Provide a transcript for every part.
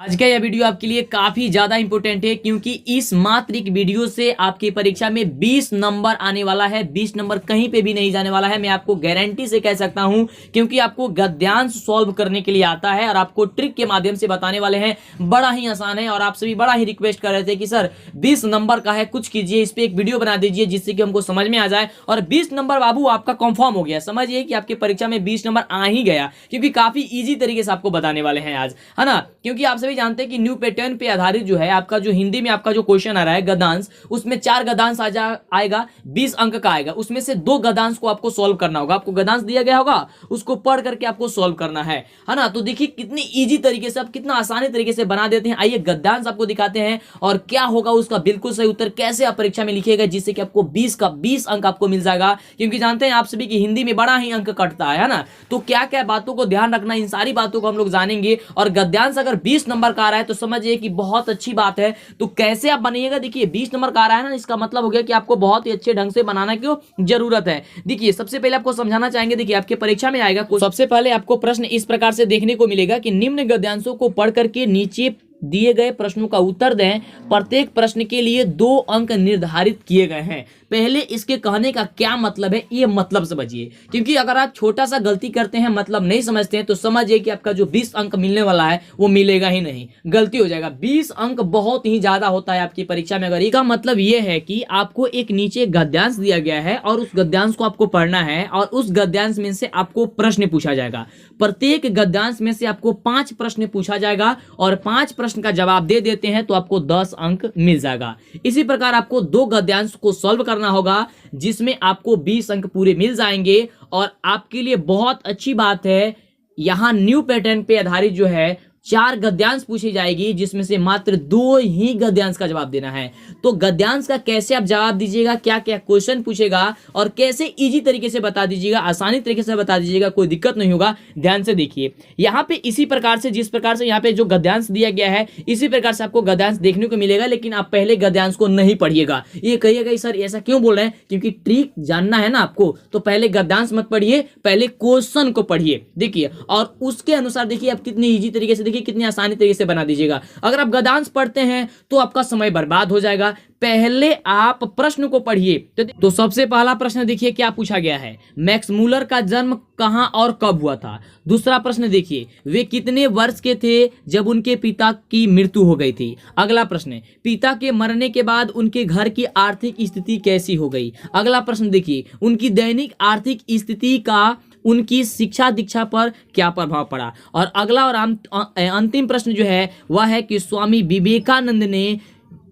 आज का यह वीडियो आपके लिए काफी ज्यादा इंपॉर्टेंट है क्योंकि इस मात्र एक वीडियो से आपकी परीक्षा में 20 नंबर आने वाला है। 20 नंबर कहीं पे भी नहीं जाने वाला है, मैं आपको गारंटी से कह सकता हूं, क्योंकि आपको गद्यांश सॉल्व करने के लिए आता है और आपको ट्रिक के माध्यम से बताने वाले हैं। बड़ा ही आसान है और आप सभी बड़ा ही रिक्वेस्ट कर रहे थे कि सर 20 नंबर का है, कुछ कीजिए, इस पे एक वीडियो बना दीजिए जिससे कि हमको समझ में आ जाए। और 20 नंबर बाबू आपका कंफर्म हो गया, समझिए कि आपकी परीक्षा में 20 नंबर आ ही गया, क्योंकि काफी ईजी तरीके से आपको बताने वाले हैं आज, है ना। क्योंकि आप सभी जानते हैं कि न्यू पैटर्न पे आधारित जो है आपका जो हिंदी में आपका जो क्वेश्चन आ रहा है गद्यांश, उसमें 4 गद्यांश आएगा, 20 अंक का आएगा। उसमें से 2 गद्यांश को आपको सॉल्व करना होगा। आपको गद्यांश दिया गया होगा, उसको पढ़ करके आपको सॉल्व करना है ना। तो देखिए कितनी इजी तरीके से, आप कितना आसानी तरीके से बना देते हैं। आइए गद्यांश आपको दिखाते हैं और क्या होगा उसका बिल्कुल सही उत्तर कैसे आप परीक्षा में लिखिएगा, जिससे कि आपको 20 का 20 अंक आपको मिल जाएगा। क्योंकि जानते हैं आप सभी की हिंदी में बड़ा ही अंक कटता है ना। तो क्या क्या बातों को ध्यान रखना, इन सारी बातों को हम लोग जानेंगे। और गद्यांश अगर 20 नंबर का आ रहा है तो समझिए कि बहुत अच्छी बात है। तो कैसे आप बनिएगा, देखिए 20 नंबर का आ रहा है ना, इसका मतलब हो गया कि आपको बहुत ही अच्छे ढंग से बनाना की जरूरत है। देखिए सबसे पहले आपको समझाना चाहेंगे, देखिए आपके परीक्षा में आएगा, सबसे पहले आपको प्रश्न इस प्रकार से देखने को मिलेगा कि निम्न गद्यांशों को पढ़ करके नीचे दिए गए प्रश्नों का उत्तर दें। प्रत्येक प्रश्न के लिए 2 अंक निर्धारित किए गए हैं। पहले इसके कहने का क्या मतलब है, ये मतलब समझिए, क्योंकि अगर आप छोटा सा गलती करते हैं, मतलब नहीं समझते हैं, तो समझिए कि आपका जो 20 अंक मिलने वाला है वो मिलेगा ही नहीं, गलती हो जाएगा। 20 अंक बहुत ही ज्यादा होता है आपकी परीक्षा में। अगर इसका मतलब ये है कि आपको एक नीचे गद्यांश दिया गया है और उस गद्यांश को आपको पढ़ना है और उस गद्यांश में से आपको प्रश्न पूछा जाएगा। प्रत्येक गद्यांश में से आपको 5 प्रश्न पूछा जाएगा और 5 प्रश्न का जवाब दे देते हैं तो आपको 10 अंक मिल जाएगा। इसी प्रकार आपको 2 गद्यांश को सॉल्व करना होगा जिसमें आपको 20 अंक पूरे मिल जाएंगे। और आपके लिए बहुत अच्छी बात है, यहां न्यू पैटर्न पे आधारित जो है 4 गद्यांश पूछी जाएगी, जिसमें से मात्र 2 ही गद्यांश का जवाब देना है। तो गद्यांश का कैसे आप जवाब दीजिएगा, क्या क्या क्वेश्चन पूछेगा और कैसे इजी तरीके से बता दीजिएगा, आसानी तरीके से बता दीजिएगा, कोई दिक्कत नहीं होगा। ध्यान से देखिए, यहाँ पे इसी प्रकार से, जिस प्रकार से यहाँ पे जो गद्यांश दिया गया है, इसी प्रकार से आपको गद्यांश देखने को मिलेगा। लेकिन आप पहले गद्यांश को नहीं पढ़िएगा। ये कहिएगा सर ऐसा क्यों बोल रहे हैं, क्योंकि ट्रिक जानना है ना आपको, तो पहले गद्यांश मत पढ़िए, पहले क्वेश्चन को पढ़िए। देखिए और उसके अनुसार देखिए आप कितनी इजी तरीके से, देखिए कितनी आसानी तरीके से बना दीजिएगा। अगर आप गद्यांश पढ़ते हैं तो आपका समय बर्बाद हो जाएगा। पहले आप प्रश्न को पढ़िए। तो सबसे पहला प्रश्न देखिए क्या पूछा गया है, मैक्स मूलर का जन्म कहां और कब हुआ था। दूसरा प्रश्न देखिए, वे कितने वर्ष के थे जब उनके पिता की मृत्यु हो गई थी। अगला प्रश्न, पिता के मरने के बाद उनके घर की आर्थिक स्थिति कैसी हो गई। अगला प्रश्न देखिए, उनकी दैनिक आर्थिक स्थिति का उनकी शिक्षा दीक्षा पर क्या प्रभाव पड़ा। और अगला और अंतिम प्रश्न जो है वह है कि स्वामी विवेकानंद ने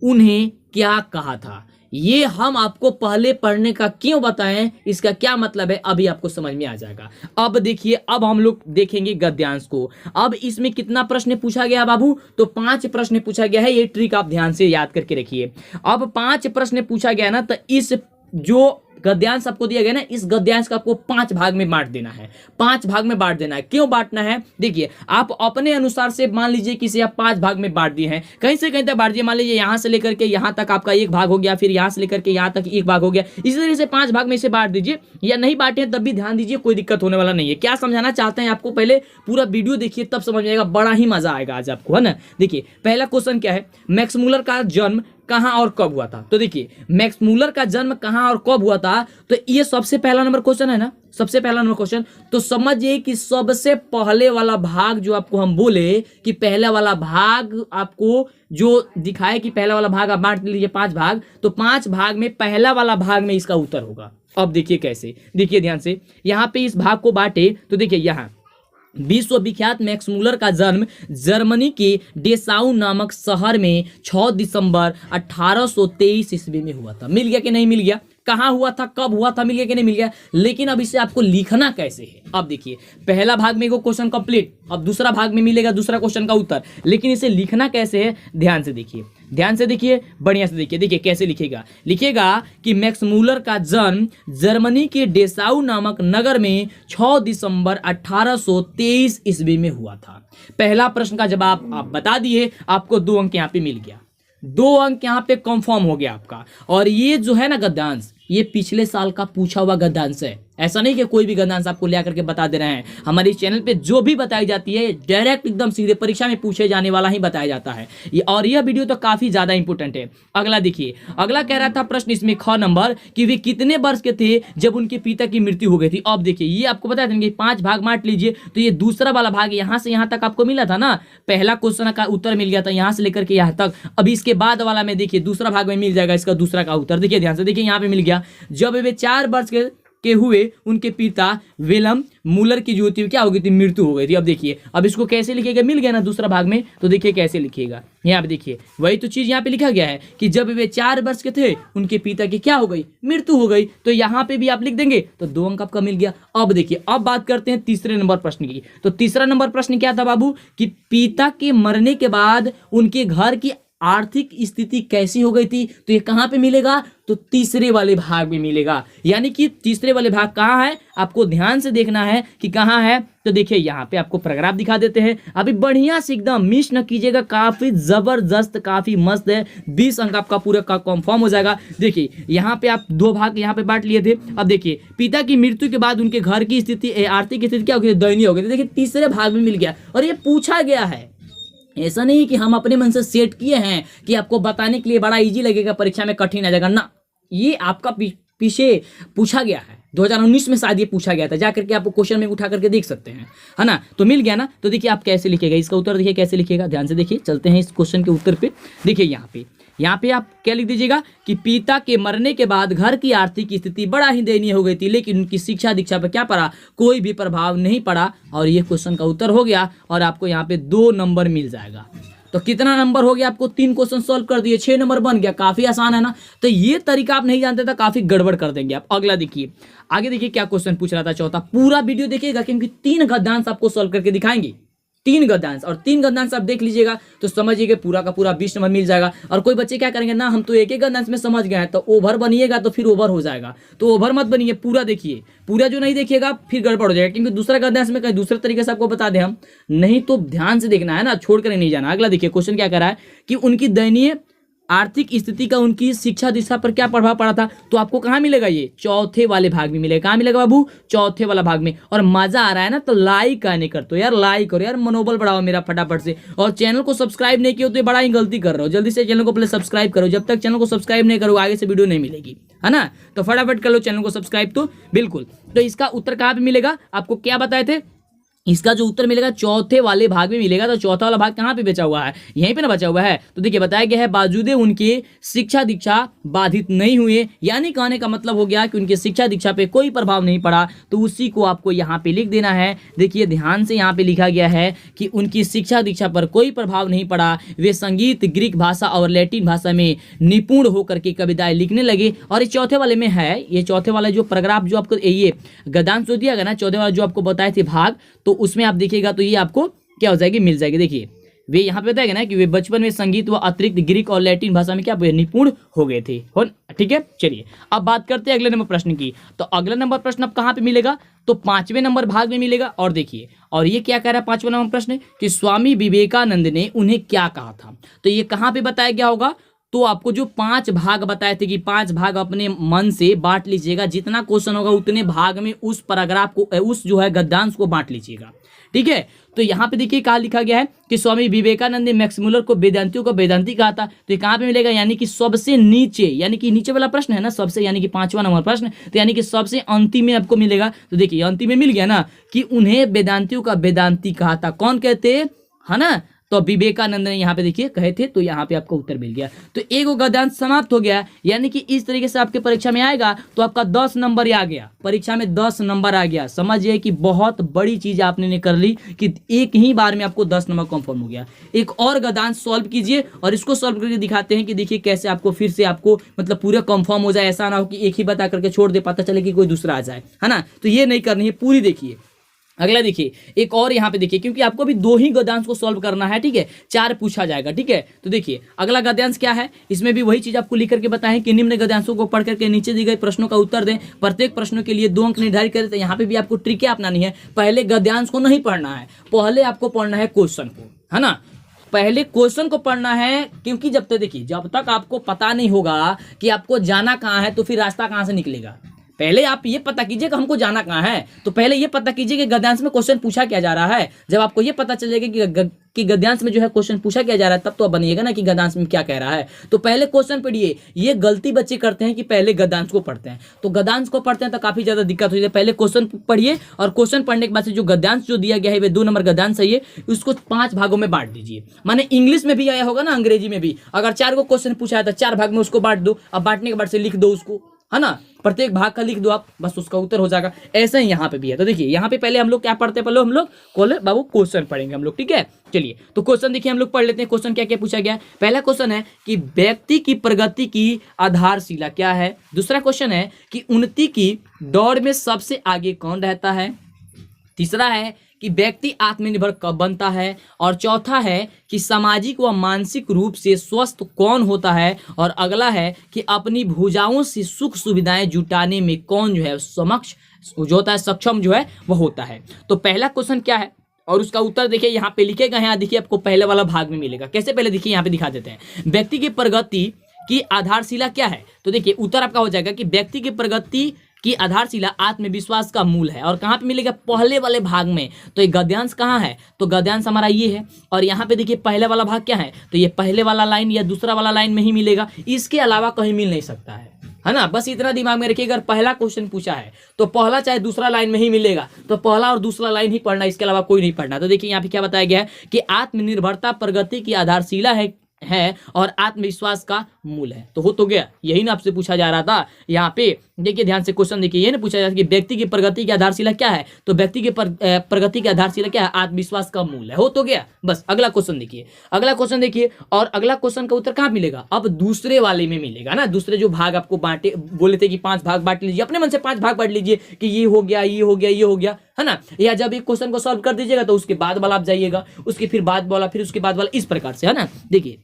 उन्हें क्या कहा था। ये हम आपको पहले पढ़ने का क्यों बताएं, इसका क्या मतलब है, अभी आपको समझ में आ जाएगा। अब देखिए, अब हम लोग देखेंगे गद्यांश को। अब इसमें कितना प्रश्न पूछा गया बाबू, तो 5 प्रश्न पूछा गया है। ये ट्रिक आप ध्यान से याद करके रखिए। अब 5 प्रश्न पूछा गया ना, तो इस जो गद्यांश आपको दिया गया ना, इस गद्यांश का आपको 5 भाग में बांट देना है। 5 भाग में बांट देना है। क्यों बांटना है, देखिए आप अपने अनुसार से मान लीजिए किसी आप 5 भाग में बांट दिए हैं, कहीं से कहीं तक बांट दिए। मान लीजिए यहां से लेकर के यहां तक आपका 1 भाग हो गया, फिर यहां से लेकर के यहां तक 1 भाग हो गया। इसी तरीके से 5 भाग में से बांट दीजिए, या नहीं बांटे तब भी ध्यान दीजिए, कोई दिक्कत होने वाला नहीं है। क्या समझाना चाहते हैं आपको, पहले पूरा वीडियो देखिए तब समझ में आएगा, बड़ा ही मजा आएगा आज आपको, है ना। देखिए पहला क्वेश्चन क्या है, मैक्स मूलर का जन्म कहां और कब हुआ था। तो देखिए मैक्स मूलर का जन्म कहां और कब हुआ था, तो ये सबसे पहला नंबर क्वेश्चन है ना, सबसे पहला नंबर क्वेश्चन। तो समझिए कि सबसे पहले वाला भाग जो आपको हम बोले कि पहला वाला भाग आपको जो दिखाए कि पहला वाला भाग आप बांट लीजिए 5 भाग, तो 5 भाग में पहला वाला भाग में इसका उत्तर होगा। अब देखिए कैसे, देखिए ध्यान से, यहाँ पे इस भाग को बांटे तो देखिए यहाँ विश्वविख्यात मैक्स मूलर का जन्म जर्मनी के डेसाउ नामक शहर में 6 दिसंबर 1823 ईस्वी में हुआ था। मिल गया कि नहीं मिल गया, कहाँ हुआ था, कब हुआ था, मिल गया कि नहीं मिल गया। लेकिन अब इसे आपको लिखना कैसे है, अब देखिए पहला भाग में वो क्वेश्चन कंप्लीट, अब दूसरा भाग में मिलेगा दूसरा क्वेश्चन का उत्तर, लेकिन इसे लिखना कैसे है, ध्यान से देखिए, ध्यान से देखिए, बढ़िया से देखिए। देखिए कैसे लिखेगा, लिखेगा कि मैक्स मूलर का जन्म जर्मनी के डेसाउ नामक नगर में 6 दिसंबर 1823 ईस्वी में हुआ था। पहला प्रश्न का जवाब आप बता दिए, आपको 2 अंक यहाँ पे मिल गया, 2 अंक यहाँ पे कंफर्म हो गया आपका। और ये जो है ना गद्यांश, ये पिछले साल का पूछा हुआ गद्यांश है, ऐसा नहीं कि कोई भी गद्यांश आपको ले करके बता दे रहे हैं। हमारे चैनल पे जो भी बताई जाती है डायरेक्ट एकदम सीधे परीक्षा में पूछे जाने वाला ही बताया जाता है। और यह वीडियो तो काफी ज्यादा इंपॉर्टेंट है। अगला देखिए, अगला कह रहा था प्रश्न इसमें ख नंबर कि वे कितने वर्ष के थे जब उनके पिता की मृत्यु हो गई थी। अब देखिए ये आपको बता देंगे 5 भाग बांट लीजिए, तो ये दूसरा वाला भाग यहां से यहां तक आपको मिला था ना, पहला क्वेश्चन का उत्तर मिल गया था यहां से लेकर के यहां तक। अभी इसके बाद वाला में देखिए दूसरा भाग में मिल जाएगा इसका दूसरा का उत्तर। देखिए ध्यान से देखिए, यहाँ पे मिल गया जब वे 4 वर्ष के हुए उनके पिता विलम मूलर की जो होती है क्या हो गई थी, मृत्यु हो गई थी। अब देखिए अब इसको कैसे लिखेगा, मिल गया ना दूसरा भाग में, तो देखिए कैसे लिखिएगा। यहाँ पे देखिए वही तो चीज यहाँ पे लिखा गया है कि जब वे 4 वर्ष के थे उनके पिता की क्या हो गई, मृत्यु हो गई। तो यहाँ पे भी आप लिख देंगे तो 2 अंक आपका मिल गया। अब देखिए अब बात करते हैं तीसरे नंबर प्रश्न की। तो तीसरा नंबर प्रश्न क्या था बाबू कि पिता के मरने के बाद उनके घर की आर्थिक स्थिति कैसी हो गई थी। तो ये कहां पे मिलेगा, तो तीसरे वाले भाग में मिलेगा। यानी कि तीसरे वाले भाग कहां है, आपको ध्यान से देखना है कि कहां है। तो देखिए यहाँ पे आपको पैराग्राफ दिखा देते हैं, अभी बढ़िया से एकदम मिस न कीजिएगा, काफी जबरदस्त काफी मस्त है। 20 अंक आपका पूरा का कंफर्म हो जाएगा। देखिए यहाँ पे आप 2 भाग यहाँ पे बांट लिए थे। अब देखिए पिता की मृत्यु के बाद उनके घर की स्थिति आर्थिक स्थिति क्या हो गई, दयनीय हो गई। देखिए तीसरे भाग में मिल गया और ये पूछा गया है। ऐसा नहीं कि हम अपने मन से सेट किए हैं कि आपको बताने के लिए बड़ा इजी लगेगा, परीक्षा में कठिन आ जाएगा ना। ये आपका पीछे पूछा गया है, 2019 में शायद ये पूछा गया था, जाकर के आपको क्वेश्चन में उठा करके देख सकते हैं, है ना। तो मिल गया ना। तो देखिए आप कैसे लिखेगा इसका उत्तर, देखिए कैसे लिखेगा, ध्यान से देखिए। चलते हैं इस क्वेश्चन के उत्तर पे। देखिए यहाँ पे आप क्या लिख दीजिएगा कि पिता के मरने के बाद घर की आर्थिक स्थिति बड़ा ही दयनीय हो गई थी, लेकिन उनकी शिक्षा दीक्षा पर क्या पड़ा, कोई भी प्रभाव नहीं पड़ा। और ये क्वेश्चन का उत्तर हो गया और आपको यहाँ पे 2 नंबर मिल जाएगा। तो कितना नंबर हो गया, आपको 3 क्वेश्चन सॉल्व कर दिए, 6 नंबर बन गया। काफी आसान है ना। तो ये तरीका आप नहीं जानते तो काफी गड़बड़ कर देंगे आप। अगला देखिए, आगे देखिए क्या क्वेश्चन पूछ रहा था चौथा। पूरा वीडियो देखिएगा क्योंकि 3 गद्यांश आपको सॉल्व करके दिखाएंगे, 3 गद्यांश। और 3 गद्यांश आप देख लीजिएगा तो समझिएगा पूरा का पूरा 20 नंबर मिल जाएगा। और कोई बच्चे क्या करेंगे ना, हम तो एक गद्यांश में समझ गए हैं, तो ओवर बनिएगा तो फिर ओवर हो जाएगा। तो ओवर मत बनिए, पूरा देखिए। पूरा जो नहीं देखिएगा फिर गड़बड़ हो जाएगा, क्योंकि दूसरा गद्यांश में कहीं दूसरे तरीके से आपको बता दें हम, नहीं तो ध्यान से देखना है ना, छोड़कर नहीं जाना। अगला देखिए क्वेश्चन क्या कर रहा है कि उनकी दयनीय आर्थिक स्थिति का उनकी शिक्षा दिशा पर क्या प्रभाव पड़ा था। तो आपको कहाँ मिलेगा, ये चौथे वाले भाग में मिलेगा। कहाँ मिलेगा बाबू, चौथे वाला भाग में। और मजा आ रहा है ना तो लाइक आने कर, तो यार लाइक करो यार, मनोबल बढ़ाओ मेरा फटाफट से। और चैनल को सब्सक्राइब नहीं किया तो ये बड़ा ही गलती कर रहे हो, जल्दी से चैनल को पहले सब्सक्राइब करो। जब तक चैनल को सब्सक्राइब नहीं करो आगे से वीडियो नहीं मिलेगी, है ना। तो फटाफट कर लो चैनल को सब्सक्राइब तो बिल्कुल। तो इसका उत्तर कहाँ पे मिलेगा, आपको क्या बताए थे, इसका जो उत्तर मिलेगा चौथे वाले भाग में मिलेगा। तो चौथा वाला भाग कहाँ पे बचा हुआ है, यहीं पे ना बचा हुआ है। तो देखिए बताया गया है बावजूद उनके शिक्षा दीक्षा बाधित नहीं हुए, यानी कहने का मतलब हो गया कि उनके शिक्षा दीक्षा पे कोई प्रभाव नहीं पड़ा। तो उसी को आपको यहाँ पे लिख देना है। देखिए ध्यान से यहाँ पे लिखा गया है कि उनकी शिक्षा दीक्षा पर कोई प्रभाव नहीं पड़ा, वे संगीत, ग्रीक भाषा और लैटिन भाषा में निपुण होकर के कविताएं लिखने लगे। और ये चौथे वाले में है, ये चौथे वाला जो पैराग्राफ जो आपको ये गद्यांश जो दिया गया ना, चौथे वाला जो आपको बताए थे भाग, तो उसमें आप देखिएगा तो ये आपको क्या हो जाएगी, मिल जाएगी। देखिए वे यहाँ पे बताएगा ना कि वे बचपन में संगीत व अतिरिक्त ग्रीक और लैटिन भाषा में क्या निपुण हो गए थे। ठीक है, चलिए अब बात करते हैं अगले नंबर प्रश्न की। तो अगला नंबर प्रश्न अब कहाँ पे मिलेगा, तो 5वें नंबर भाग में मिलेगा। और देखिए और ये क्या कह रहा है 5वां नंबर प्रश्न कि स्वामी विवेकानंद ने उन्हें क्या कहा था। तो ये कहाँ पे बताया गया होगा, तो आपको जो 5 भाग बताए थे कि 5 भाग अपने मन से बांट लीजिएगा, जितना क्वेश्चन होगा उतने भाग में उस पैराग्राफ को, उस जो है गद्यांश को बांट लीजिएगा। ठीक है, तो यहाँ पे देखिए कहाँ लिखा गया है कि स्वामी विवेकानंद ने मैक्स मुलर को वेदांतियों का वेदांती कहा था। तो ये कहाँ पे मिलेगा, यानी कि सबसे नीचे, यानी कि नीचे वाला प्रश्न है ना, सबसे यानी कि 5वां नंबर प्रश्न, तो यानी कि सबसे अंतिम में आपको मिलेगा। तो देखिए अंतिम में मिल गया ना कि उन्हें वेदांतियों का वेदांती कहा था। कौन कहते हैं, है ना, तो विवेकानंद ने यहाँ पे देखिए कहे थे। तो यहाँ पे आपको उत्तर मिल गया। तो एक गद्यांश समाप्त हो गया। यानी कि इस तरीके से आपके परीक्षा में आएगा तो आपका 10 नंबर आ गया, परीक्षा में 10 नंबर आ गया। समझिए कि बहुत बड़ी चीज आपने कर ली कि एक ही बार में आपको 10 नंबर कंफर्म हो गया। एक और गद्यांश सॉल्व कीजिए और इसको सॉल्व करके दिखाते हैं कि देखिए कैसे आपको फिर से आपको मतलब पूरा कंफर्म हो जाए। ऐसा ना हो कि एक ही बता करके छोड़ दे, पता चले कि कोई दूसरा आ जाए, है ना। तो ये नहीं करनी है, पूरी देखिए। अगला देखिए एक और यहाँ पे देखिए, क्योंकि आपको भी 2 ही गद्यांश को सॉल्व करना है, ठीक है, 4 पूछा जाएगा। ठीक है, तो देखिए अगला गद्यांश क्या है, इसमें भी वही चीज आपको लिख करके बताएं कि निम्न गद्यांशों को पढ़ करके नीचे दिए गए प्रश्नों का उत्तर दें, प्रत्येक प्रश्नों के लिए 2 अंक निर्धारित करें। तो यहाँ पे भी आपको ट्रिक अपनानी है, पहले गद्यांश को नहीं पढ़ना है, पहले आपको पढ़ना है क्वेश्चन को, है ना। पहले क्वेश्चन को पढ़ना है, क्योंकि जब तक देखिए जब तक आपको पता नहीं होगा कि आपको जाना कहाँ है तो फिर रास्ता कहाँ से निकलेगा। पहले आप ये पता कीजिए कि हमको जाना कहाँ है, तो पहले ये पता कीजिए कि गद्यांश में क्वेश्चन पूछा क्या जा रहा है। जब आपको ये पता चल जाएगा कि गद्यांश में जो है क्वेश्चन पूछा क्या जा रहा है, तब तो आप बनिएगा ना कि गद्यांश में क्या कह रहा है। तो पहले क्वेश्चन पढ़िए। ये गलती बच्चे करते हैं कि पहले गद्यांश को पढ़ते हैं, तो गद्यांश को पढ़ते हैं तो काफी ज्यादा दिक्कत होती है। पहले क्वेश्चन पढ़िए और क्वेश्चन पढ़ने के बाद से जो गद्यांश जो दिया गया है वे 2 नंबर गद्यांश है ये, उसको 5 भागों में बांट दीजिए। माने इंग्लिश में भी आया होगा ना, अंग्रेजी में भी, अगर 4 को क्वेश्चन पूछा है तो 4 भाग में उसको बांट दो। अब बांटने के बाद से लिख दो उसको, है ना, प्रत्येक भाग का लिख दो आप, बस उसका उत्तर हो जाएगा। ऐसे ही यहाँ पे भी है। तो देखिए यहाँ पे पहले हम लोग क्या पढ़ते हैं, पहले हम लोग बाबू क्वेश्चन पढ़ेंगे हम लोग, ठीक है। चलिए तो क्वेश्चन देखिए हम लोग पढ़ लेते हैं। क्वेश्चन क्या क्या पूछा गया है। पहला क्वेश्चन है कि व्यक्ति की प्रगति की आधारशिला क्या है। दूसरा क्वेश्चन है कि उन्नति की दौड़ में सबसे आगे कौन रहता है। तीसरा है कि व्यक्ति आत्मनिर्भर कब बनता है। और चौथा है कि सामाजिक व मानसिक रूप से स्वस्थ कौन होता है। और अगला है कि अपनी भुजाओं से सुख सुविधाएं जुटाने में कौन जो है सक्षम जो है वो होता है। तो पहला क्वेश्चन क्या है और उसका उत्तर देखिए यहाँ पे लिखे गए हैं। देखिए आपको पहले वाला भाग में मिलेगा। कैसे, पहले देखिए यहाँ पे दिखा देते हैं। व्यक्ति की प्रगति की आधारशिला क्या है। तो देखिए उत्तर आपका हो जाएगा कि व्यक्ति की प्रगति की आधारशिला आत्मविश्वास का मूल है। और कहाँ पे मिलेगा, पहले वाले भाग में। तो ये गद्यांश कहाँ है, तो गद्यांश हमारा ये है। और यहाँ पे देखिए पहले वाला भाग क्या है, तो ये पहले वाला लाइन या दूसरा वाला लाइन में ही मिलेगा, इसके अलावा कहीं मिल नहीं सकता है ना। बस इतना दिमाग में रखिए, अगर पहला क्वेश्चन पूछा है तो पहला चाहे दूसरा लाइन में ही मिलेगा, तो पहला और दूसरा लाइन ही पढ़ना, इसके अलावा कोई नहीं पढ़ना। तो देखिए यहाँ पे क्या बताया गया है कि आत्मनिर्भरता प्रगति की आधारशिला है और आत्मविश्वास का मूल है। तो हो तो गया, यही ना आपसे पूछा जा रहा था। यहाँ पे देखिए ध्यान से क्वेश्चन देखिए, ये ना पूछा जा रहा है कि व्यक्ति की प्रगति की आधारशिला क्या है। तो व्यक्ति की प्रगति की आधारशिला क्या है, आत्मविश्वास का मूल है। हो तो गया। बस अगला क्वेश्चन देखिए, अगला क्वेश्चन देखिए। और अगला क्वेश्चन का उत्तर कहाँ मिलेगा, अब दूसरे वाले में मिलेगा ना। दूसरे जो भाग आपको बांटे बोले थे कि 5 भाग बांट लीजिए, अपने मन से 5 भाग बांट लीजिए कि ये हो गया, ये हो गया, ये हो गया, है ना। या जब एक क्वेश्चन को सॉल्व कर दीजिएगा तो उसके बाद वाला आप जाइएगा, उसके फिर बाद वाला, फिर उसके बाद वाला, इस प्रकार से, है ना। देखिए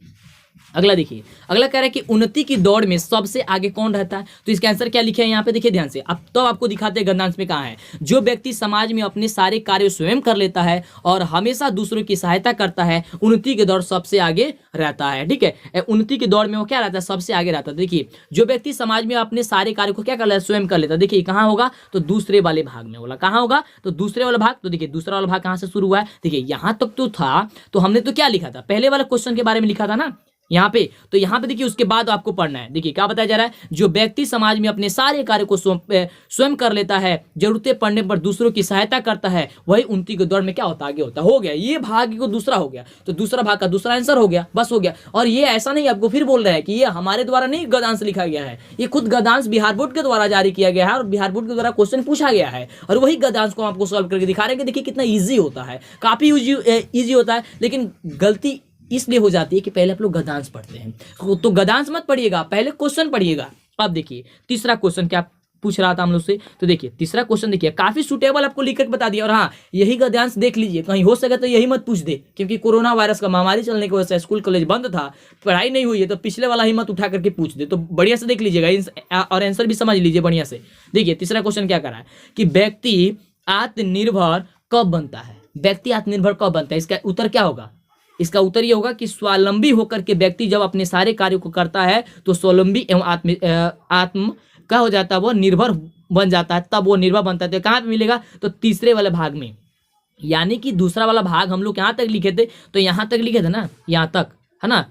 अगला देखिए, अगला कह रहा है कि उन्नति की दौड़ में सबसे आगे कौन रहता है। तो इसका आंसर क्या लिखे है यहाँ पे, देखिए ध्यान से। अब तो आपको दिखाते हैं गद्यांश में कहाँ है। जो व्यक्ति समाज में अपने सारे कार्य स्वयं कर लेता है और हमेशा दूसरों की सहायता करता है, उन्नति की दौड़ सबसे आगे रहता है, ठीक है। उन्नति की दौड़ में वो क्या रहता है, सबसे आगे रहता है। देखिए जो व्यक्ति समाज में अपने सारे कार्य को क्या कर लेता है, स्वयं कर लेता है। देखिए कहाँ होगा, तो दूसरे वाले भाग में होगा। कहाँ होगा, तो दूसरे वाला भाग। तो देखिए दूसरा वाला भाग कहाँ से शुरू हुआ है, देखिए यहाँ तक तो था, तो हमने तो क्या लिखा था, पहले वाला क्वेश्चन के बारे में लिखा था ना यहाँ पे। तो यहाँ पे देखिए उसके बाद आपको पढ़ना है। देखिए क्या बताया जा रहा है, जो व्यक्ति समाज में अपने सारे कार्य को स्वयं कर लेता है, जरूरतें पड़ने पर दूसरों की सहायता करता है, वही उन्नति की दौड़ में क्या होता है, आगे होता है। हो गया, ये भाग को दूसरा हो गया, तो दूसरा भाग का दूसरा आंसर हो गया, बस हो गया। और ये ऐसा नहीं आपको फिर बोल रहा है कि ये हमारे द्वारा नहीं गद्यांश लिखा गया है, ये खुद गद्यांश बिहार बोर्ड के द्वारा जारी किया गया है और बिहार बोर्ड के द्वारा क्वेश्चन पूछा गया है। और वही गद्यांश को आपको सॉल्व करके दिखा रहे हैं कि देखिए कितना ईजी होता है, काफी ईजी होता है। लेकिन गलती इसलिए हो जाती है कि पहले आप लोग गद्यांश पढ़ते हैं, तो गद्यांश मत पढ़िएगा, पहले क्वेश्चन पढ़िएगा। अब देखिए तीसरा क्वेश्चन क्या पूछ रहा था हम लोग से। तो देखिए तीसरा क्वेश्चन देखिए काफी सुटेबल आपको लिख कर बता दिया। और हाँ, यही गद्यांश देख लीजिए, कहीं हो सके तो यही मत पूछ दे, क्योंकि कोरोना वायरस का महामारी चलने की वजह से स्कूल कॉलेज बंद था, पढ़ाई नहीं हुई है, तो पिछले वाला ही मत उठा करके पूछ दे। तो बढ़िया से देख लीजिएगा और आंसर भी समझ लीजिए बढ़िया से। देखिए तीसरा क्वेश्चन क्या कर रहा है कि व्यक्ति आत्मनिर्भर कब बनता है। व्यक्ति आत्मनिर्भर कब बनता है, इसका उत्तर क्या होगा, इसका उत्तर ये होगा कि स्वावलंबी होकर के व्यक्ति जब अपने सारे कार्यों को करता है तो स्वावलंबी एवं आत्म का हो जाता है, वो निर्भर बन जाता है, तब वो निर्भर बनता है। तो कहाँ पे मिलेगा, तो तीसरे वाले भाग में। यानी कि दूसरा वाला भाग हम लोग यहाँ तक लिखे थे, तो यहाँ तक लिखे थे ना, यहाँ तक, है ना,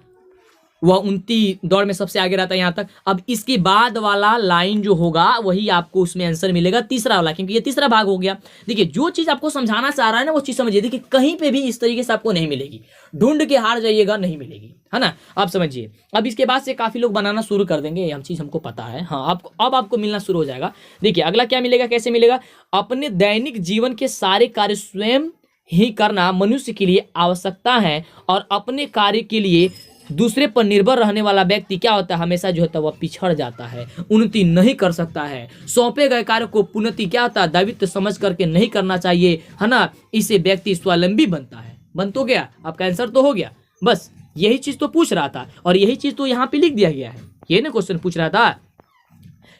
वह उन्नति दौड़ में सबसे आगे रहता है यहाँ तक। अब इसके बाद वाला लाइन जो होगा वही आपको उसमें आंसर मिलेगा, तीसरा वाला, क्योंकि ये तीसरा भाग हो गया। देखिए जो चीज आपको समझाना चाह रहा है ना वो चीज समझिए। देखिए कहीं पे भी इस तरीके से आपको नहीं मिलेगी, ढूंढ के हार जाइएगा, नहीं मिलेगी, है ना। आप समझिए, अब इसके बाद से काफी लोग बनाना शुरू कर देंगे, हम चीज हमको पता है। हाँ आपको मिलना शुरू हो जाएगा। देखिए अगला क्या मिलेगा, कैसे मिलेगा, अपने दैनिक जीवन के सारे कार्य स्वयं ही करना मनुष्य के लिए आवश्यकता है और अपने कार्य के लिए दूसरे पर निर्भर रहने वाला व्यक्ति क्या होता है, हमेशा जो होता है वह पिछड़ जाता है, उन्नति नहीं कर सकता है। सौंपे गए कार्य को पुनति क्या होता है, दायित्व समझ करके नहीं करना चाहिए, है ना। इसे व्यक्ति स्वावलंबी बनता है। बन तो गया, आपका आंसर तो हो गया। बस यही चीज तो पूछ रहा था और यही चीज तो यहाँ पे लिख दिया गया है। ये ना क्वेश्चन पूछ रहा था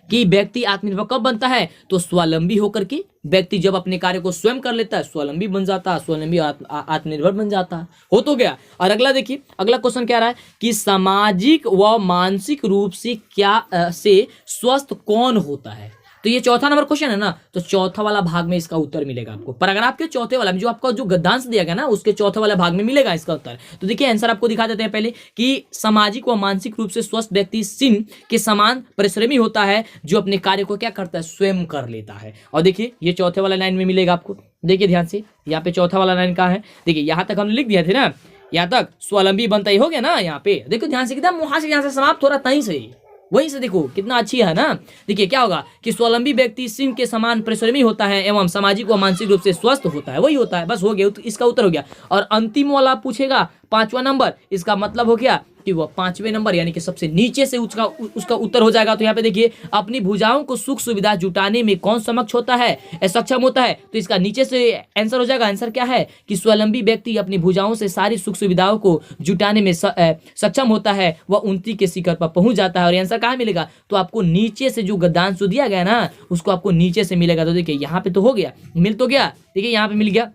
कि व्यक्ति आत्मनिर्भर कब बनता है, तो स्वावलंबी होकर के व्यक्ति जब अपने कार्य को स्वयं कर लेता है, स्वावलंबी बन जाता है, स्वावलंबी आत्मनिर्भर बन जाता है। हो तो गया। और अगला देखिए, अगला क्वेश्चन क्या रहा है कि सामाजिक व मानसिक रूप से क्या से स्वस्थ कौन होता है। तो ये चौथा नंबर क्वेश्चन है ना, तो चौथा वाला भाग में इसका उत्तर मिलेगा आपको। पर अगर आपके चौथे वाला में जो आपका जो गद्यांश दिया गया ना, उसके चौथे वाला भाग में मिलेगा इसका उत्तर। तो देखिए आंसर आपको दिखा देते हैं पहले कि सामाजिक व मानसिक रूप से स्वस्थ व्यक्ति सिंह के समान परिश्रमी होता है, जो अपने कार्य को क्या करता है, स्वयं कर लेता है। और देखिए ये चौथे वाला लाइन में मिलेगा आपको। देखिए ध्यान से, यहाँ पे चौथा वाला लाइन कहाँ है, देखिए यहाँ तक हमने लिख दिया थे ना, यहाँ तक स्वावलंबी बनता ही हो गया ना। यहाँ पे देखो ध्यान से, एकदम वहां से यहाँ से समाप्त हो रहा, तहीं से वहीं से देखो कितना अच्छी है ना। देखिए क्या होगा कि स्वावलंबी व्यक्ति सिंह के समान परिश्रमी होता है एवं सामाजिक व मानसिक रूप से स्वस्थ होता है, वही होता है, बस हो गया, इसका उत्तर हो गया। और अंतिम वाला पूछेगा 5वां नंबर, इसका मतलब हो गया कि वह 5वें नंबर यानी कि सबसे नीचे से उसका उत्तर हो जाएगा। तो यहाँ पे देखिए, अपनी भुजाओं को सुख सुविधा जुटाने में कौन सक्षम होता है, सक्षम होता है, तो इसका नीचे से आंसर हो जाएगा। आंसर क्या है कि स्वावलंबी व्यक्ति अपनी भुजाओं से सारी सुख सुविधाओं को जुटाने में सक्षम होता है, वह उन्नति के शिखर पर पहुंच जाता है। और आंसर कहाँ मिलेगा, तो आपको नीचे से जो गद्यांश दिया गया ना, उसको आपको नीचे से मिलेगा। तो देखिए यहाँ पे तो हो गया, मिल तो गया, देखिए यहाँ पे मिल गया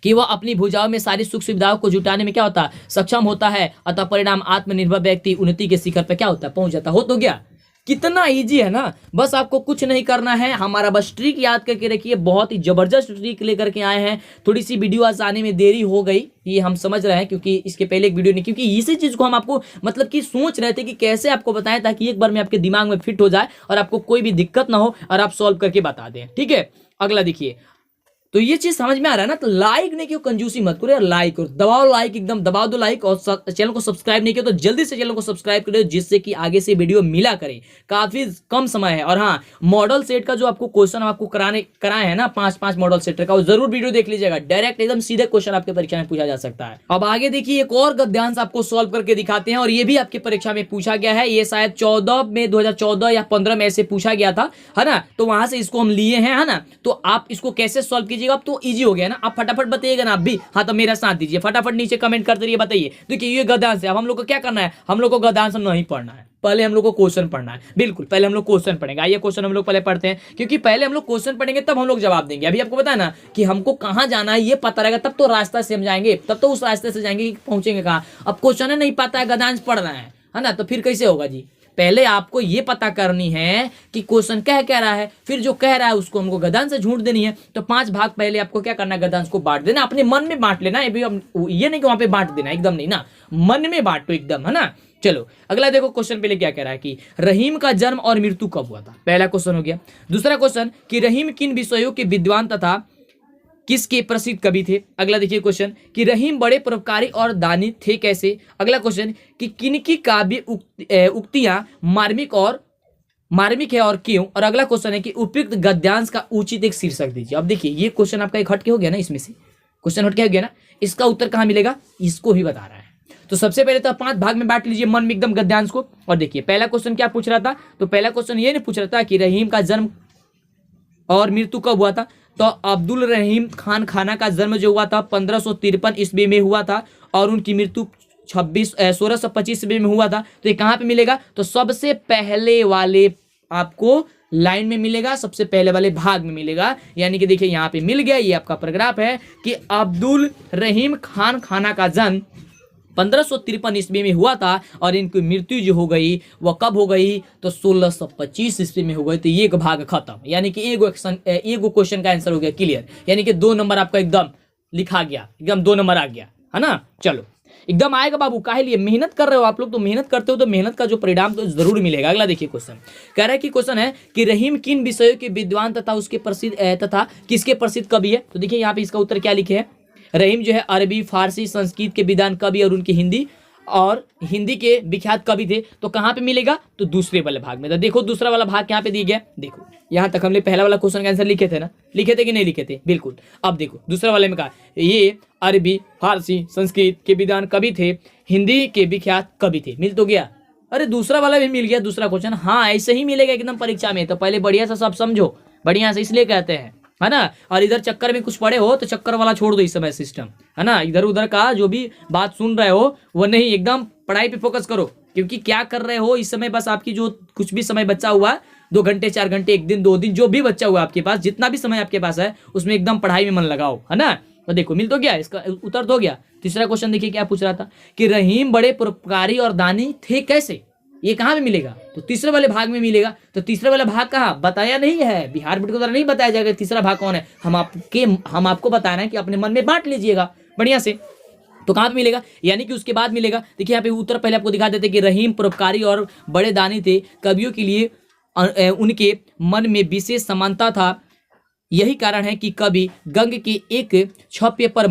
कि वह अपनी भुजाओं में सारी सुख सुविधाओं को जुटाने में क्या होता है, सक्षम होता है। अतः परिणाम आत्मनिर्भर व्यक्ति उन्नति के शिखर पर क्या होता है, पहुंच जाता है। हो तो गया, कितना इजी है ना। बस आपको कुछ नहीं करना है, हमारा बस ट्रिक याद करके रखिए। बहुत ही जबरदस्त ट्रिक लेकर के आए हैं। थोड़ी सी वीडियो आज आने में देरी हो गई, ये हम समझ रहे हैं, क्योंकि इसके पहले एक वीडियो नहीं, क्योंकि इसी चीज को हम आपको मतलब कि सोच रहे थे कि कैसे आपको बताएं ताकि एक बार में आपके दिमाग में फिट हो जाए और आपको कोई भी दिक्कत ना हो और आप सॉल्व करके बता दें। ठीक है, अगला देखिए, तो ये चीज समझ में आ रहा है ना। तो लाइक नहीं किया, कंजूसी मत करो यार, लाइक और दबाओ, लाइक एकदम दबा दो लाइक। और चैनल को सब्सक्राइब नहीं किया तो जल्दी से चैनल को सब्सक्राइब करो, जिससे कि आगे से वीडियो मिला करे। काफी कम समय है। और हाँ, मॉडल सेट का जो आपको क्वेश्चन आपको कराए हैं ना, 5 मॉडल सेट का, वो जरूर वीडियो देख लीजिएगा। डायरेक्ट एकदम सीधे क्वेश्चन आपके परीक्षा में पूछा जा सकता है। अब आगे देखिए, एक और गद्यांश आपको सॉल्व करके दिखाते हैं, और ये भी आपकी परीक्षा में पूछा गया है। ये शायद 2014 या 15 में से पूछा गया था, है ना। तो वहां से इसको हम लिए हैं, है ना। तो आप इसको कैसे सॉल्व कीजिएगा, अब तो इजी हो गया ना। आप फटाफट बताइएगा ना आप भी, हाँ तो मेरा साथ दीजिए, फटाफट नीचे कमेंट करते रहिए, बताइए। देखिए ये गद्यांश है। अब हम लोग को क्या करना है, हम लोग को गद्यांश नहीं पढ़ना है, पहले हम लोग को क्वेश्चन पढ़ना है। बिल्कुल, पहले हम लोग क्वेश्चन पढ़ेंगे। आइए क्वेश्चन हम लोग पहले पढ़ते हैं, क्योंकि पहले हम लोग क्वेश्चन पढ़ेंगे तब हम लोग जवाब देंगे। अभी आपको पता है ना कि हमको कहाँ जाना है, ये पता रहेगा तब तो रास्ता से हम जाएंगे, तब तो उस रास्ते से जाएंगे कि पहुंचेंगे कहाँ। अब क्वेश्चन नहीं पता है, गद्यांश पढ़ना है ना, तो फिर कैसे होगा जी। पहले आपको ये पता करनी है कि क्वेश्चन कह रहा है, फिर जो कह रहा है उसको हमको गद्यांश से ढूंढ देनी है। तो 5 भाग पहले आपको क्या करना है, गद्यांश को बांट देना, अपने मन में बांट लेना। ये नहीं कि वहां पे बांट देना, एकदम नहीं ना, मन में बांटो एकदम, है ना। चलो अगला देखो, क्वेश्चन पहले क्या कह रहा है कि रहीम का जन्म और मृत्यु कब हुआ था, पहला क्वेश्चन हो गया। दूसरा क्वेश्चन कि रहीम किन विषयों के विद्वान तथा किसके प्रसिद्ध कवि थे। अगला देखिए क्वेश्चन कि रहीम बड़े परोपकारी और दानी थे कैसे। अगला क्वेश्चन कि किनकी काव्य उक्तियां मार्मिक है और क्यों। और अगला क्वेश्चन है कि उपयुक्त गद्यांश का उचित एक शीर्षक दीजिए। अब देखिए ये क्वेश्चन आपका एक हटके हो गया ना, इसमें से क्वेश्चन हटके हो गया ना, इसका उत्तर कहाँ मिलेगा, इसको भी बता रहा है। तो सबसे पहले तो 5 भाग में बांट लीजिए मन में एकदम गद्यांश को। और देखिए पहला क्वेश्चन क्या पूछ रहा था, तो पहला क्वेश्चन ये नहीं पूछ रहा था कि रहीम का जन्म और मृत्यु कब हुआ था। तो अब्दुल रहीम खान खाना का जन्म जो हुआ था 1553 ईस्वी में हुआ था, और उनकी मृत्यु 1625 ईस्वी में हुआ था। तो ये कहाँ पे मिलेगा, तो सबसे पहले वाले आपको लाइन में मिलेगा, सबसे पहले वाले भाग में मिलेगा। यानी कि देखिए यहाँ पे मिल गया, ये आपका पैराग्राफ है कि अब्दुल रहीम खान खाना का जन्म 1553 ईस्वी में हुआ था, और इनकी मृत्यु जो हो गई वह कब हो गई, तो 1625 ईस्वी में हो गई। तो ये एक भाग खत्म, यानी कि एगो क्वेश्चन का आंसर हो गया क्लियर, यानी कि 2 नंबर आपका एकदम लिखा गया, एकदम 2 नंबर आ गया, है ना। चलो एकदम आएगा बाबू, काहे लिए मेहनत कर रहे हो आप लोग, तो मेहनत करते हो तो मेहनत का जो परिणाम तो जरूर मिलेगा। अगला देखिए क्वेश्चन कह रहा है कि क्वेश्चन है कि रहीम किन विषयों के विद्वान तथा उसके प्रसिद्ध तथा किसके प्रसिद्ध कवि है। तो देखिए यहाँ पे इसका उत्तर क्या लिखे है, रहीम जो है अरबी, फारसी, संस्कृत के विद्वान कवि और उनकी हिंदी के विख्यात कवि थे। तो कहाँ पे मिलेगा, तो दूसरे वाले भाग में। तो देखो दूसरा वाला भाग यहाँ पे दिया गया, देखो यहाँ तक हमने पहला वाला क्वेश्चन का आंसर लिखे थे ना, लिखे थे कि नहीं लिखे थे, बिल्कुल। अब देखो दूसरा वाले में कहा ये अरबी, फारसी, संस्कृत के विद्वान कवि थे, हिंदी के विख्यात कवि थे। मिल तो गया, अरे दूसरा वाला भी मिल गया, दूसरा क्वेश्चन। हाँ ऐसे ही मिलेगा एकदम परीक्षा में, तो पहले बढ़िया से सब समझो, बढ़िया से, इसलिए कहते हैं, है ना। और इधर चक्कर में कुछ पड़े हो तो चक्कर वाला छोड़ दो इस समय सिस्टम, है ना। इधर उधर का जो भी बात सुन रहे हो वो नहीं, एकदम पढ़ाई पे फोकस करो। क्योंकि क्या कर रहे हो इस समय, बस आपकी जो कुछ भी समय बचा हुआ है, 2 घंटे 4 घंटे, 1 दिन 2 दिन, जो भी बचा हुआ है आपके पास, जितना भी समय आपके पास है उसमें एकदम पढ़ाई में मन लगाओ, है ना। तो देखो मिल तो गया, इसका उत्तर तो गया। तीसरा क्वेश्चन देखिए क्या पूछ रहा था कि रहीम बड़े परोपकारी और दानी थे कैसे। ये कहाँ पे मिलेगा? तो तीसरे वाले भाग में मिलेगा। तो तीसरे वाला भाग कहाँ बताया नहीं है, बिहार बोर्ड के द्वारा नहीं बताया जाएगा तीसरा भाग कौन है, हम आपको बताना है कि अपने मन में बांट लीजिएगा बढ़िया से। तो कहाँ पे मिलेगा? यानी कि उसके बाद मिलेगा। देखिए यहाँ पे उत्तर पहले आपको दिखा देते कि रहीम परोपकारी और बड़े दानी थे, कवियों के लिए उनके मन में विशेष समानता था। यही कारण है कि कवि गंग के एक छप्य पर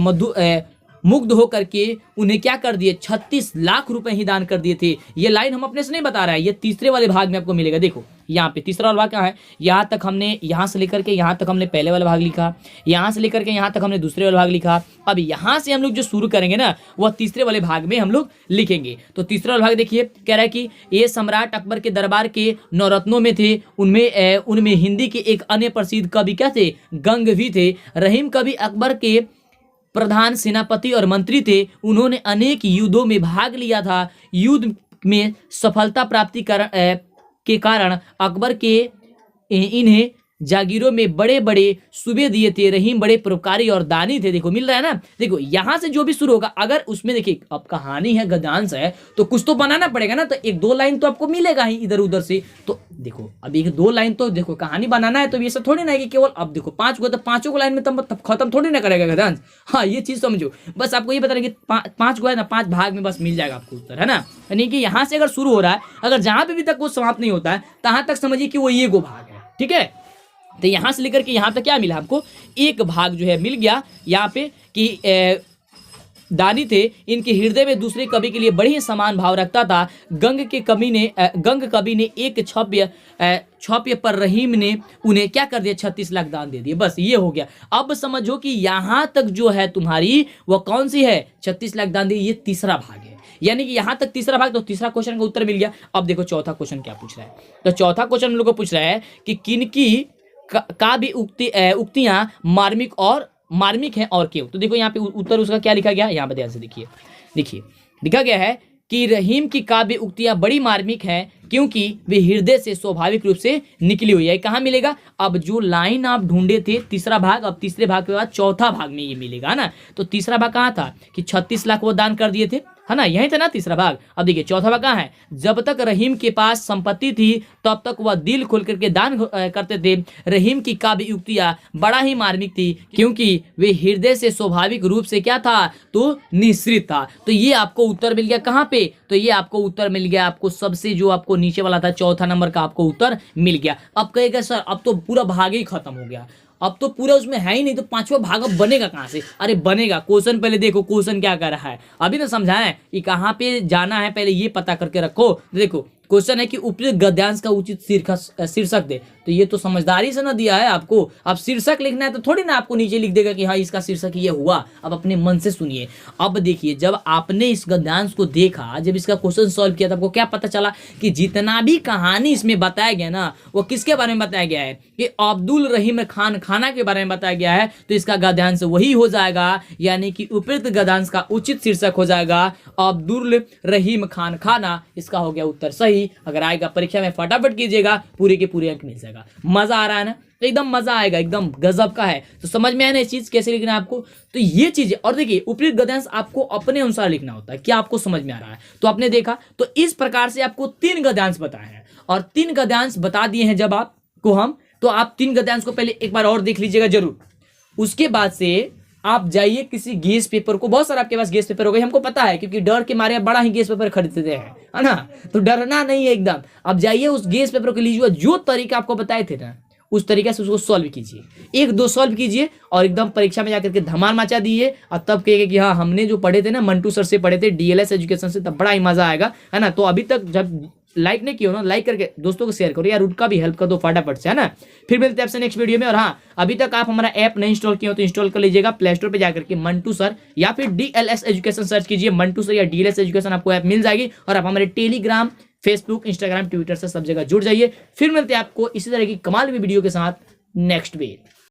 मुग्ध होकर के उन्हें क्या कर दिए, 36 लाख रुपए ही दान कर दिए थे। ये लाइन हम अपने से नहीं बता रहा है, ये तीसरे वाले भाग में आपको मिलेगा। देखो यहाँ पे तीसरा वाला भाग कहाँ है, यहाँ तक हमने यहाँ से लेकर के यहाँ तक हमने पहले वाला भाग लिखा, यहाँ से लेकर के यहाँ तक हमने दूसरे वाला भाग लिखा। अब यहाँ से हम लोग जो शुरू करेंगे ना वह तीसरे वाले भाग में हम लोग लिखेंगे। तो तीसरा वाला भाग देखिए कह रहा है कि ये सम्राट अकबर के दरबार के नवरत्नों में थे। उनमें हिंदी के एक अन्य प्रसिद्ध कवि क्या थे, गंग भी थे। रहीम कवि अकबर के प्रधान सेनापति और मंत्री थे। उन्होंने अनेक युद्धों में भाग लिया था। युद्ध में सफलता प्राप्ति के कारण अकबर के इन्हें जागीरों में बड़े बड़े सूबे दिए थे। रहीम बड़े परोपकारी और दानी थे। देखो मिल रहा है ना, देखो यहाँ से जो भी शुरू होगा, अगर उसमें देखिए अब कहानी है, गद्यांश है, तो कुछ तो बनाना पड़ेगा ना, तो एक दो लाइन तो आपको मिलेगा ही इधर उधर से। तो देखो अब एक दो लाइन तो देखो कहानी बनाना है, तो ये सब थोड़ी ना है कि केवल अब देखो 5 को, तो 5 को लाइन में तब खत्म थोड़ी ना करेगा गद्यांश। हाँ ये चीज समझो, बस आपको ये बता रहे कि 5 को है ना 5 भाग में बस मिल जाएगा आपको उत्तर, है ना। यानी कि यहाँ से अगर शुरू हो रहा है, अगर जहां पे भी तक वो समाप्त नहीं होता है, तहां तक समझिए कि वो ये गो भाग है, ठीक है। तो यहां से लेकर के यहां तक क्या मिला आपको, एक भाग जो है मिल गया यहाँ पे कि दानी थे, इनके हृदय में दूसरे कवि के लिए बड़ी ही समान भाव रखता था। गंग कवि ने एक छप्य पर रहीम ने उन्हें क्या कर दिया, 36 लाख दान दे दिए। बस ये हो गया। अब समझो कि यहां तक जो है तुम्हारी वो कौन सी है, 36 लाख दान दिए, ये तीसरा भाग है। यानी कि यहां तक तीसरा भाग, तो तीसरा क्वेश्चन का उत्तर मिल गया। अब देखो चौथा क्वेश्चन क्या पूछ रहा है। तो चौथा क्वेश्चन हम लोग को पूछ रहा है कि किनकी काव्य उक्तियां मार्मिक हैं और क्यों। तो देखो यहाँ पे उत्तर उसका क्या लिखा गया, यहाँ पे ध्यान से देखिए लिखा गया है कि रहीम की काव्य उक्तियां बड़ी मार्मिक हैं क्योंकि वे हृदय से स्वाभाविक रूप से निकली हुई है। कहाँ मिलेगा, अब जो लाइन आप ढूंढे थे तीसरा भाग, अब तीसरे भाग के बाद चौथा भाग में ये मिलेगा ना। तो तीसरा भाग कहाँ था कि 36 लाख वो दान कर दिए थे, है ना, यही था ना तीसरा भाग। अब देखिए चौथा भाग कहाँ है, जब तक रहीम के पास संपत्ति थी तब तक वह दिल खोल करके दान करते थे। रहीम की काव्य युक्तियां बड़ा ही मार्मिक थी क्योंकि वे हृदय से स्वाभाविक रूप से क्या था, तो निश्रित था। तो ये आपको उत्तर मिल गया कहाँ पे, तो ये आपको उत्तर मिल गया आपको सबसे जो आपको नीचे वाला था चौथा नंबर का आपको उत्तर मिल गया। अब कहेगा सर अब तो पूरा भाग ही खत्म हो गया, अब तो पूरा उसमें है ही नहीं, तो पांचवा भाग अब बनेगा कहां से। अरे बनेगा, क्वेश्चन पहले देखो क्वेश्चन क्या कर रहा है, अभी तो समझाएं कि कहां पे जाना है, पहले ये पता करके रखो। देखो क्वेश्चन है कि उपयुक्त गद्यांश का उचित शीर्षक दे, तो ये तो समझदारी से ना दिया है आपको। अब शीर्षक लिखना है तो थोड़ी ना आपको नीचे लिख देगा कि हाँ इसका शीर्षक ये हुआ। अब अपने मन से सुनिए। अब देखिए जब आपने इस गद्यांश को देखा, जब इसका क्वेश्चन सॉल्व किया, तो आपको क्या पता चला कि जितना भी कहानी इसमें बताया गया ना, वो किसके बारे में बताया गया है, कि अब्दुल रहीम खान खाना के बारे में बताया गया है। तो इसका गद्यांश वही हो जाएगा, यानी कि उपयुक्त गद्यांश का उचित शीर्षक हो जाएगा अब्दुल रहीम खान खाना। इसका हो गया उत्तर सही। अगर आएगा परीक्षा में फटाफट कीजिएगा, पूरे के पूरे अंक मिल जाएगा। मजा आ रहा है ना, एकदम मजा आएगा, एकदम गजब का है। तो समझ में आया ना इस चीज कैसे लिखना है आपको, तो ये चीज है। और देखिए उपयुक्त गद्यांश आपको अपने अनुसार लिखना होता है, क्या आपको समझ में आ रहा है। तो आपने देखा, तो इस प्रकार से आपको 3 गद्यांश बताए हैं, और 3 गद्यांश बता दिए हैं जब आपको हम, तो आप 3 गद्यांश को पहले एक बार और देख लीजिएगा जरूर। उसके बाद से आप जाइए किसी गेस पेपर को, बहुत सारा आपके पास गेस पेपर हो गए, हमको पता है, क्योंकि डर के मारे बड़ा ही गेस पेपर खरीदते हैं, है ना। तो डरना नहीं है एकदम। अब जाइए उस गेस पेपर को लीजिए, जो तरीका आपको बताए थे ना उस तरीके से उसको सॉल्व कीजिए, 1-2 सॉल्व कीजिए, और एकदम परीक्षा में जाकर के धमाल मचा दिए। और तब कहेंगे कि हाँ हमने जो पढ़े थे ना, मंटू सर से पढ़े थे, DLS एजुकेशन से, तब बड़ा ही मजा आएगा, है ना। तो अभी तक जब लाइक नहीं किया ना, लाइक करके दोस्तों को शेयर करो यार, उनका भी हेल्प कर दो फटाफट से, है ना। फिर मिलते हैं आपसे नेक्स्ट वीडियो में। और हाँ, अभी तक आप हमारा ऐप नहीं इंस्टॉल किए हो तो इंस्टॉल कर लीजिएगा प्ले स्टोर पे जाकर के, मंटू सर या फिर DLS एजुकेशन सर्च कीजिए, मंटू सर या DLS एजुकेशन, आपको ऐप मिल जाएगी। और आप हमारे टेलीग्राम, फेसबुक, इंस्टाग्राम, ट्विटर से सब जगह जुड़ जाइए। फिर मिलते हैं आपको इसी तरह की कमाल की वीडियो के साथ नेक्स्ट वीक।